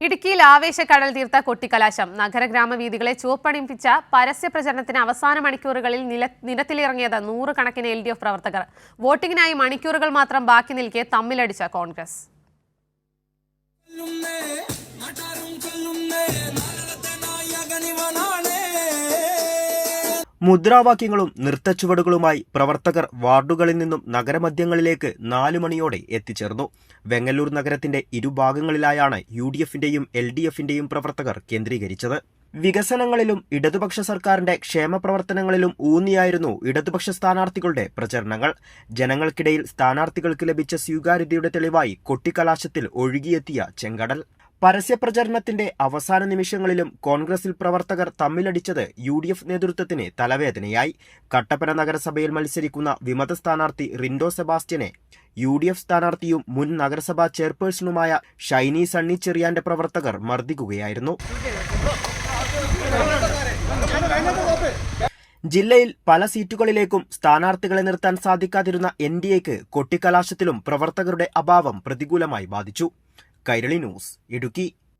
ഇടുക്കിയിൽ ആവേശക്കടൽ തീർത്ത കൊട്ടിക്കലാശം. നഗരഗ്രാമവീഥികളെ ചുവപ്പണിപ്പിച്ച പരസ്യ പ്രചരണത്തിന് അവസാന മണിക്കൂറുകളിൽ നിരത്തിലിറങ്ങിയത് 100 കണക്കിന് LDF പ്രവർത്തകർ. വോട്ടിംഗിനായി മണിക്കൂറുകൾ മാത്രം ബാക്കി നിൽക്കെ തമ്മിലടിച്ച കോൺഗ്രസ്. മുദ്രാവാക്യങ്ങളും നൃത്തച്ചുവടുകളുമായി പ്രവർത്തകർ വാർഡുകളിൽ നിന്നും നഗരമധ്യങ്ങളിലേക്ക് 4 മണിയോടെ എത്തിച്ചേർന്നു. വെങ്ങല്ലൂർ നഗരത്തിന്റെ ഇരുഭാഗങ്ങളിലായാണ് UDFന്റെയും LDFന്റെയും പ്രവർത്തകർ കേന്ദ്രീകരിച്ചത്. വികസനങ്ങളിലും ഇടതുപക്ഷ സർക്കാരിന്റെ ക്ഷേമപ്രവർത്തനങ്ങളിലും ഊന്നിയായിരുന്നു ഇടതുപക്ഷ സ്ഥാനാർത്ഥികളുടെ പ്രചരണങ്ങൾ. ജനങ്ങൾക്കിടയിൽ സ്ഥാനാർത്ഥികൾക്ക് ലഭിച്ച സ്വീകാര്യതയുടെ തെളിവായി കൊട്ടിക്കലാശത്തിൽ ഒഴുകിയെത്തിയ ചെങ്കടൽ. പരസ്യപ്രചരണത്തിന്റെ അവസാന നിമിഷങ്ങളിലും കോൺഗ്രസിൽ പ്രവർത്തകർ തമ്മിലടിച്ചത് UDF നേതൃത്വത്തിന് തലവേദനയായി. കട്ടപ്പന നഗരസഭയിൽ മത്സരിക്കുന്ന വിമത സ്ഥാനാർത്ഥി റിൻഡോ സെബാസ്റ്റ്യനെ UDF സ്ഥാനാർത്ഥിയും മുൻ നഗരസഭാ ചെയർപേഴ്സണുമായ ഷൈനി സണ്ണി ചെറിയാന്റെ പ്രവർത്തകർ മർദ്ദിക്കുകയായിരുന്നു. ജില്ലയിൽ പല സീറ്റുകളിലേക്കും സ്ഥാനാർത്ഥികളെ നിർത്താൻ സാധിക്കാതിരുന്ന NDAക്ക് കൊട്ടിക്കലാശത്തിലും പ്രവർത്തകരുടെ അഭാവം പ്രതികൂലമായി ബാധിച്ചു. കൈരളി ന്യൂസ്, ഇടുക്കി.